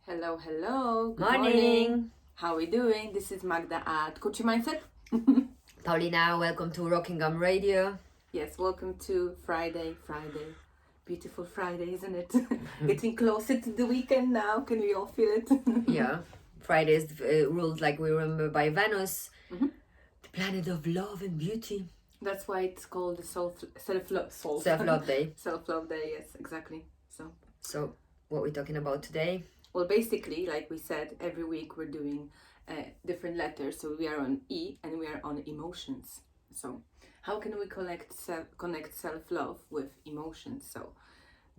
Hello, hello. Good Morning. How are we doing? This is Magda at Coaching Mindset. Paulina, welcome to Rockingham Radio. Yes, welcome to Friday. Beautiful Friday, isn't it? Getting closer to the weekend now. Can we all feel it? Yeah, Friday is ruled, like we remember, by Venus, the planet of love and beauty. That's why it's called the Self-love day. Self-love day, yes, exactly. So, what we're talking about today? Well, basically, like we said, every week we're doing different letters. So we are on E and we are on emotions. So how can we connect self-love with emotions? So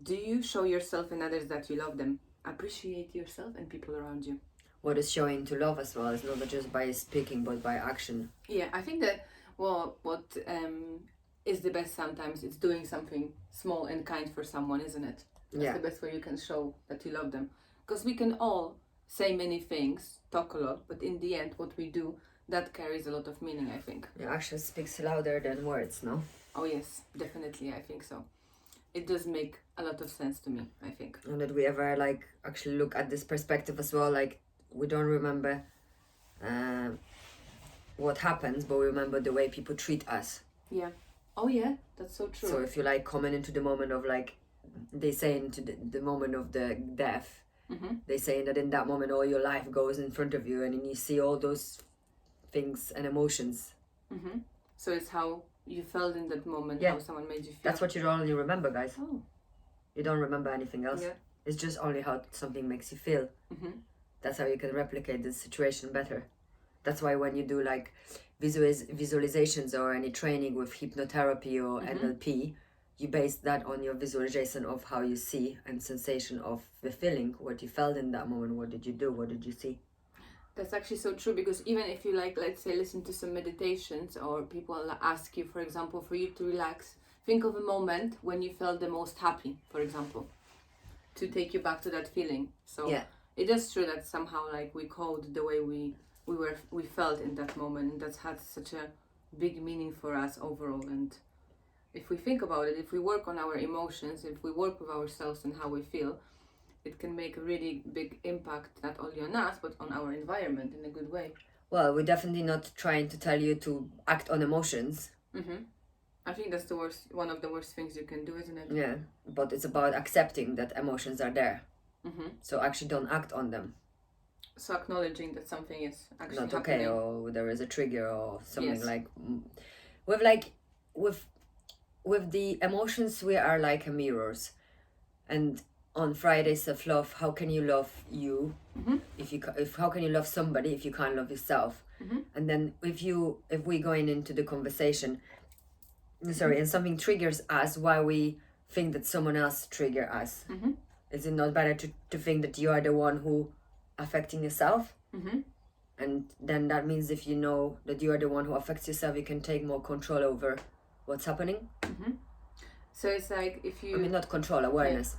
do you show yourself and others that you love them? Appreciate yourself and people around you. What is showing to love as well? It's not just by speaking, but by action. Yeah, I think that what is the best sometimes, it's doing something small and kind for someone, isn't it? That's the best way you can show that you love them. Because we can all say many things, talk a lot, but in the end, what we do, that carries a lot of meaning, I think. Yeah, action speaks louder than words, no? Oh yes, definitely, I think so. It does make a lot of sense to me, I think. And that we ever actually look at this perspective as well, like we don't remember what happens, but we remember the way people treat us. Yeah. Oh yeah, that's so true. So if you coming into the moment of they say into the moment of the death, they say that in that moment all your life goes in front of you and you see all those things and emotions. So it's how you felt in that moment, how someone made you feel. That's what you only remember, guys. Oh. You don't remember anything else. Yeah. It's just only how something makes you feel. That's how you can replicate the situation better. That's why when you do visualizations or any training with hypnotherapy or NLP, you base that on your visualization of how you see and sensation of the feeling, what you felt in that moment, what did you do, what did you see. That's actually so true, because even if you let's say, listen to some meditations or people ask you, for example, for you to relax, think of a moment when you felt the most happy, for example, to take you back to that feeling. So it is true that somehow we code the way we felt in that moment, and that's had such a big meaning for us overall. And if we think about it, if we work on our emotions, if we work with ourselves and how we feel, it can make a really big impact, not only on us, but on our environment in a good way. Well, we're definitely not trying to tell you to act on emotions. I think that's one of the worst things you can do, isn't it? Yeah, but it's about accepting that emotions are there. So actually don't act on them. So acknowledging that something is actually not happening. Okay, or there is a trigger or something. Yes. With the emotions, we are like mirrors. And on Friday self-love, how can you love you how can you love somebody if you can't love yourself? And then if we going into the conversation, and something triggers us, why we think that someone else trigger us, is it not better to think that you are the one who affecting yourself? And then that means if you know that you are the one who affects yourself, you can take more control over what's happening. So it's like if you... not control, awareness.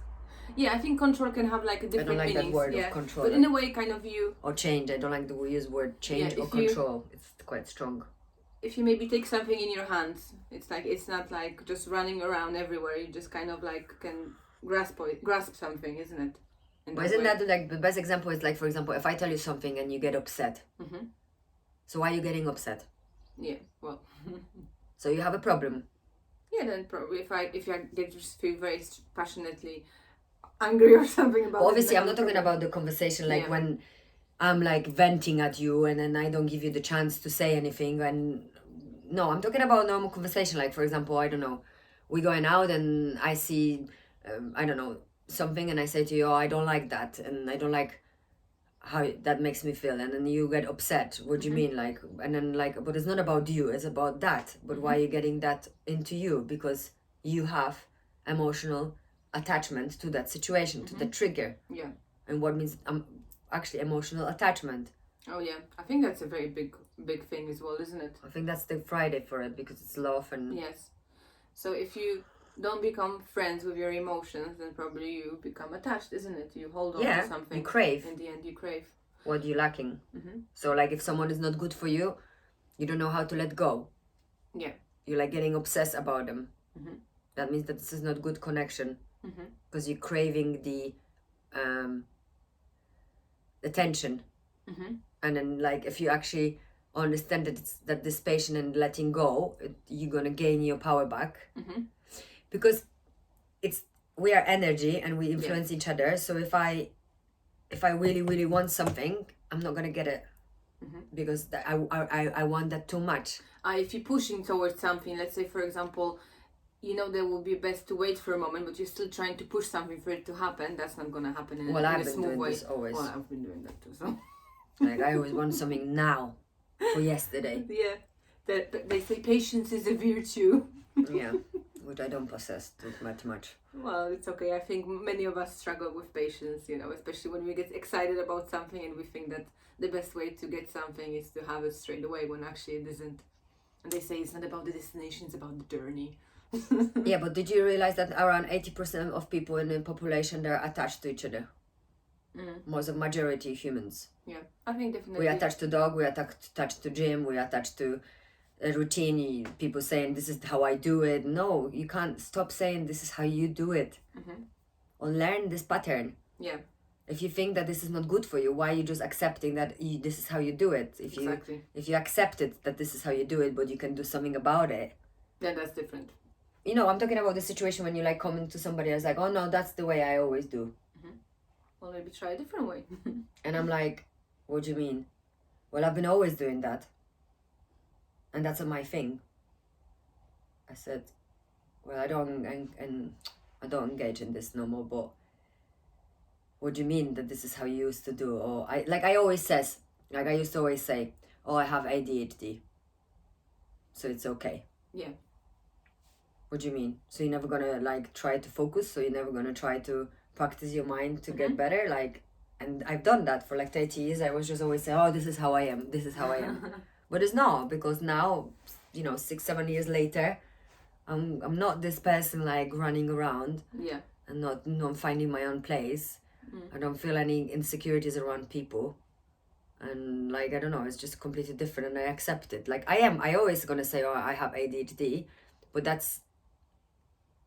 Yeah, I think control can have a different meanings. I don't like that word of control. But in a way, kind of you... Or change. I don't like the use word change or control. It's quite strong. If you maybe take something in your hands, it's not like just running around everywhere. You just kind of can grasp something, isn't it? But isn't that the best example is for example, if I tell you something and you get upset. So why are you getting upset? Yeah, well... So you have a problem. Yeah, then probably if I just feel very passionately angry or something about obviously I'm not talking about the conversation when I'm venting at you and then I don't give you the chance to say anything. And no, I'm talking about normal conversation. For example, I don't know, we're going out and I see I don't know, something, and I say to you, oh, I don't like that, and I don't like how that makes me feel, and then you get upset. What do you mean? And then but it's not about you, it's about that. But why are you getting that into you? Because you have emotional attachment to that situation, to the trigger. Yeah. And what means actually emotional attachment? Oh yeah, I think that's a very big thing as well, isn't it? I think that's the Friday for it, because it's love. And yes. So if you don't become friends with your emotions, then probably you become attached, isn't it? You hold on to something. You crave. In the end, you crave. What you're lacking. So if someone is not good for you, you don't know how to let go. Yeah. You're getting obsessed about them. That means that this is not good connection. Because you're craving the attention. And then like if you actually understand that this patient and letting go, you're gonna gain your power back. Because we are energy and we influence each other. So if I really, really want something, I'm not gonna get it. Because I want that too much. If you're pushing towards something, let's say for example, you know that would be best to wait for a moment, but you're still trying to push something for it to happen, that's not gonna happen in a smooth way. This always. Well, I've been doing that too, so. Like I always want something now, for yesterday. Yeah, they say patience is a virtue. Yeah, which I don't possess too much. Well, it's okay. I think many of us struggle with patience, you know, especially when we get excited about something and we think that the best way to get something is to have it straight away, when actually it isn't. And they say it's not about the destination, it's about the journey. Yeah, but did you realize that around 80% of people in the population, they're attached to each other? Most of majority humans. Yeah, I think definitely. We attach to dog, we attach to gym, we attach to a routine. People saying this is how I do it. No, you can't stop saying this is how you do it. Or learn this pattern. Yeah. If you think that this is not good for you, why are you just accepting that this is how you do it? If you accept it that this is how you do it, but you can do something about it, then that's different. You know, I'm talking about the situation when you like comment to somebody else like, oh no, that's the way I always do. Well, maybe try a different way. And I'm like, what do you mean? Well, I've been always doing that. And that's not my thing. I said, well, I don't engage in this no more, but what do you mean that this is how you used to do? Or I used to always say, oh, I have ADHD, so it's okay. Yeah. What do you mean? So you're never gonna like try to focus? So you're never gonna try to practice your mind to get better? Like, and I've done that for like 30 years. I was just always saying, oh, this is how I am. This is how I am. But it's not, because now, you know, 6-7 years later, I'm not this person like running around. Yeah. And not finding my own place. I don't feel any insecurities around people. And like, I don't know, it's just completely different, and I accept it. Like I always gonna say, oh, I have ADHD, but that's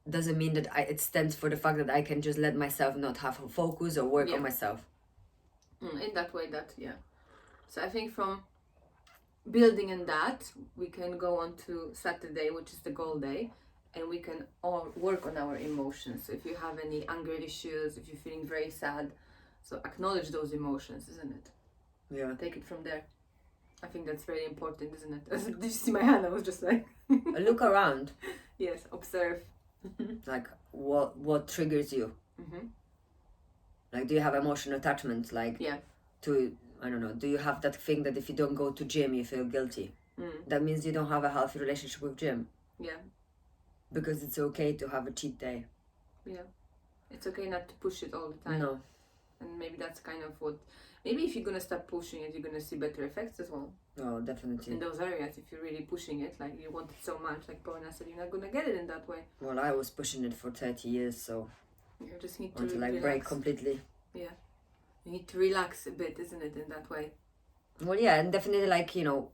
doesn't mean that it stands for the fact that I can just let myself not have a focus or work on myself. In that way, so I think from building in that, we can go on to Saturday, which is the goal day, and we can all work on our emotions. So if you have any anger issues, if you're feeling very sad, so acknowledge those emotions, isn't it? Yeah. Take it from there. I think that's very important, isn't it? Did you see my hand? I was just like... Look around. Yes, observe. Like, what triggers you? Like, do you have emotional attachment? Like, to, I don't know, do you have that thing that if you don't go to gym, you feel guilty? That means you don't have a healthy relationship with gym. Yeah. Because it's okay to have a cheat day. Yeah. It's okay not to push it all the time. No. And maybe that's kind of what... Maybe if you're going to stop pushing it, you're going to see better effects as well. Oh, definitely. In those areas, if you're really pushing it, like you want it so much, like Paulina said, you're not going to get it in that way. Well, I was pushing it for 30 years, so... You just need to like relax. Break completely. Yeah. You need to relax a bit, isn't it, in that way? Well, yeah, and definitely like, you know,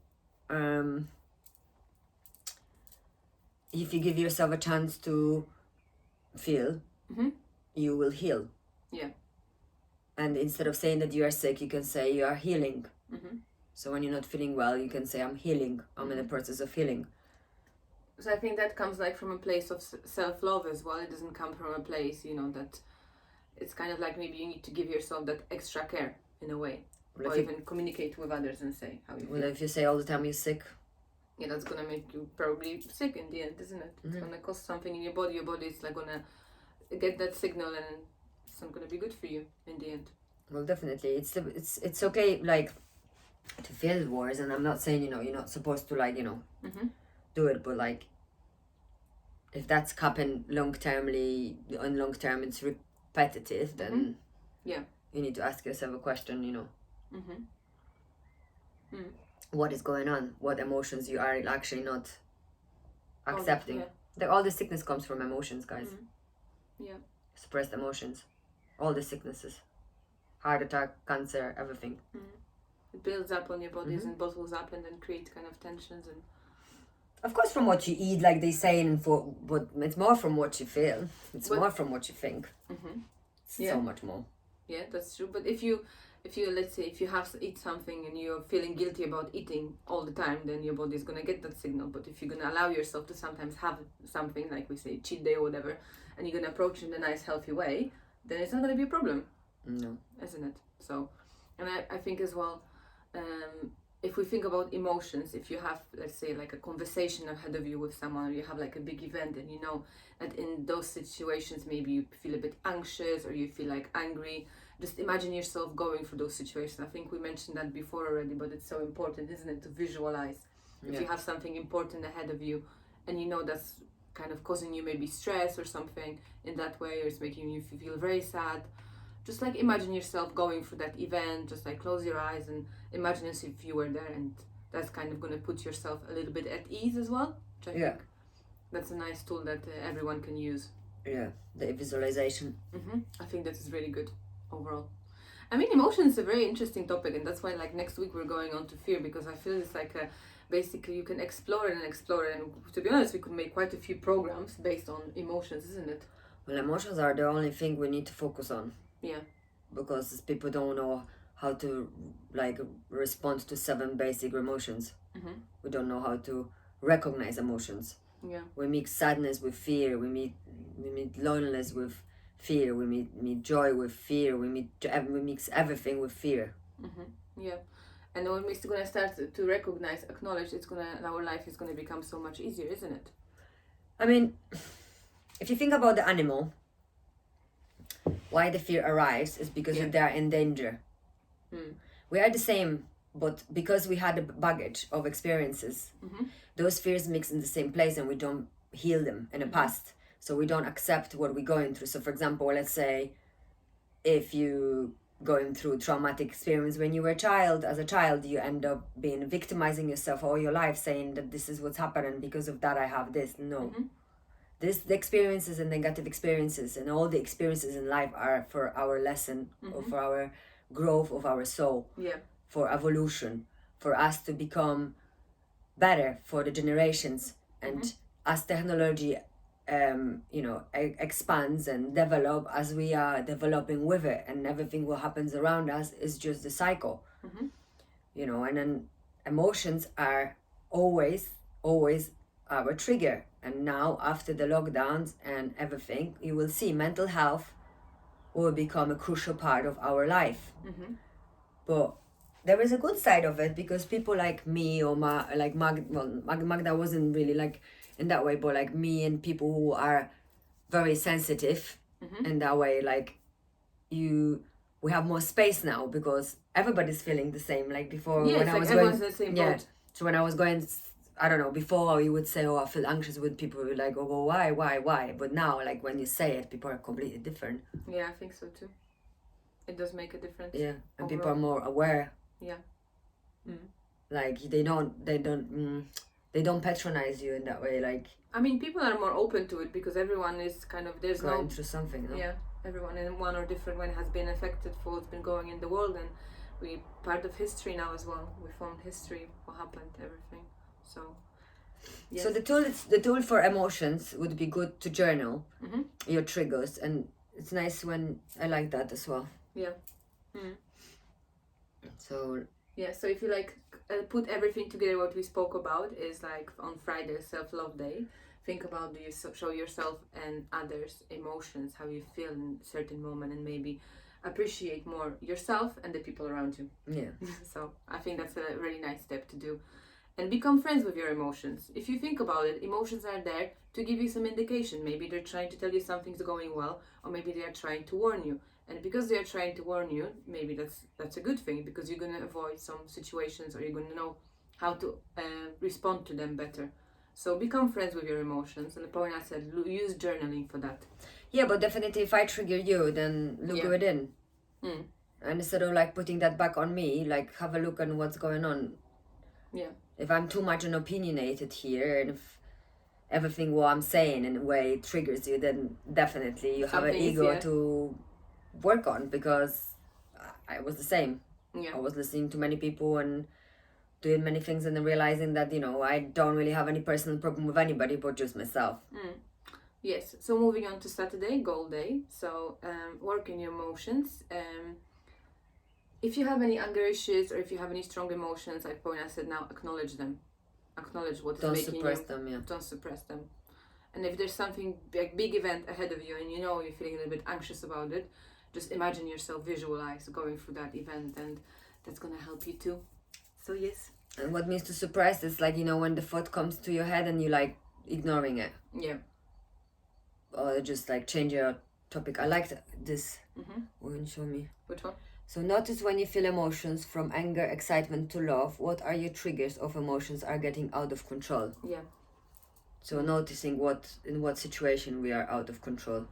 if you give yourself a chance to feel, you will heal. Yeah. And instead of saying that you are sick, you can say you are healing. So when you're not feeling well, you can say, I'm healing. I'm in the process of healing. So I think that comes like from a place of self-love as well. It doesn't come from a place, you know, that it's kind of like maybe you need to give yourself that extra care in a way. Well, or even communicate with others and say how you feel. Well, if you say all the time you're sick. Yeah, that's going to make you probably sick in the end, isn't it? It's going to cause something in your body. Your body is like going to get that signal, and it's not going to be good for you in the end. Well, definitely. It's okay, like, to feel worse, and I'm not saying, you know, you're not supposed to, like, you know, do it, but, like, if that's happening long term it's repetitive, then you need to ask yourself a question, you know. What is going on? What emotions you are actually not accepting? All the sickness comes from emotions, guys. Yeah. Suppressed emotions. All the sicknesses. Heart attack, cancer, everything. It builds up on your bodies and bottles up and then creates kind of tensions. And of course, from what you eat, like they say, but it's more from what you feel. It's more from what you think. It's so much more. Yeah, that's true. But if you if you, let's say, if you have eat something and you're feeling guilty about eating all the time, then your body is going to get that signal. But if you're going to allow yourself to sometimes have something, like we say, cheat day or whatever, and you're going to approach it in a nice, healthy way, then it's not going to be a problem. No. Isn't it? So, and I think as well, if we think about emotions, if you have, let's say, like a conversation ahead of you with someone, or you have like a big event, and you know that in those situations maybe you feel a bit anxious or you feel like angry, just imagine yourself going through those situations. I think we mentioned that before already, but it's so important, isn't it, to visualize. If you have something important ahead of you and you know that's kind of causing you maybe stress or something in that way, or it's making you feel very sad, just like imagine yourself going through that event, just like close your eyes and imagine as if you were there, and that's kind of going to put yourself a little bit at ease as well, which I think that's a nice tool that everyone can use. Yeah, the visualization. I think that is really good overall. I mean, emotion is a very interesting topic, and that's why like next week we're going on to fear, because I feel it's like basically you can explore it, and to be honest, we could make quite a few programs based on emotions, isn't it? Well, emotions are the only thing we need to focus on. Yeah. Because people don't know how to like respond to 7 basic emotions. We don't know how to recognize emotions. Yeah. We mix sadness with fear. We meet loneliness with fear. We meet joy with fear. We mix everything with fear. Yeah. And when we're going to start to recognize, acknowledge, our life is going to become so much easier, isn't it? I mean, if you think about the animal, why the fear arrives is because they are in danger. We are the same, but because we had a baggage of experiences, those fears mix in the same place, and we don't heal them in the past. So we don't accept what we're going through. So for example, let's say if you going through traumatic experience when you were as a child, you end up victimizing yourself all your life, saying that this is what's happened, and because of that I have this. No. The experiences and negative experiences and all the experiences in life are for our lesson, or for our growth of our soul, for evolution, for us to become better for the generations. And as technology expands and develop, as we are developing with it, and everything what happens around us is just the cycle. And then emotions are always our trigger. And now, after the lockdowns and everything, you will see mental health will become a crucial part of our life. But there is a good side of it, because people like me or Magda wasn't really like in that way, but like me and people who are very sensitive in that way, like we have more space now, because everybody's feeling the same. Like before, when I was going, the same boat. So when I was going, I don't know, before you would say, oh, I feel anxious, with people were like, oh, well, why? But now, like when you say it, people are completely different. Yeah, I think so too. It does make a difference. Yeah, and people are more aware. Yeah. Like they don't patronize you in that way. Like, I mean, people are more open to it, because everyone is kind of going through something. No? Yeah, everyone in one or different way has been affected for what's been going in the world, and we part of history now as well. We found history, what happened, everything. So, yes. So the tool for emotions would be good to journal your triggers, and it's nice when I like that as well. Yeah. So if you like put everything together, what we spoke about is like on Friday, self-love day. Think about, do you show yourself and others emotions, how you feel in a certain moment, and maybe appreciate more yourself and the people around you. Yeah. So I think that's a really nice step to do. And become friends with your emotions. If you think about it, emotions are there to give you some indication. Maybe they're trying to tell you something's going well, or maybe they are trying to warn you. And because they are trying to warn you, maybe that's a good thing, because you're going to avoid some situations, or you're going to know how to respond to them better. So become friends with your emotions. And the point I said, use journaling for that. Yeah, but definitely if I trigger you, then look within. And instead of like putting that back on me, like have a look on what's going on. Yeah. If I'm too much opinionated here, and if everything what I'm saying in a way triggers you, then definitely you have an ego to work on, because I was the same. Yeah. I was listening to many people and doing many things, and then realizing that, I don't really have any personal problem with anybody but just myself. Yes. So moving on to Saturday, goal day. So work in your emotions. If you have any anger issues or if you have any strong emotions, like Paulina said now, acknowledge them. Acknowledge what is Don't making suppress you. them, yeah. Don't suppress them. And if there's something like big event ahead of you and you know you're feeling a little bit anxious about it, just imagine yourself, visualize going through that event, and that's gonna help you too. So yes. And what means to suppress is like, you know, when the thought comes to your head and you like ignoring it. Yeah. Or just like change your topic. I liked this. Mm-hmm. Will you show me? Which one? So notice when you feel emotions from anger, excitement to love, what are your triggers of emotions are getting out of control? Yeah. So noticing in what situation we are out of control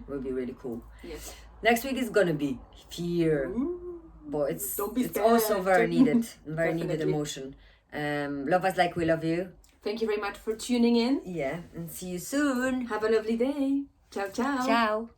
will be really cool. Yes. Next week is gonna be fear. Ooh. But it's scared. also very needed. Very needed Definitely. emotion. Love us like we love you. Thank you very much for tuning in. Yeah, and see you soon. Have a lovely day. Ciao, ciao. Ciao.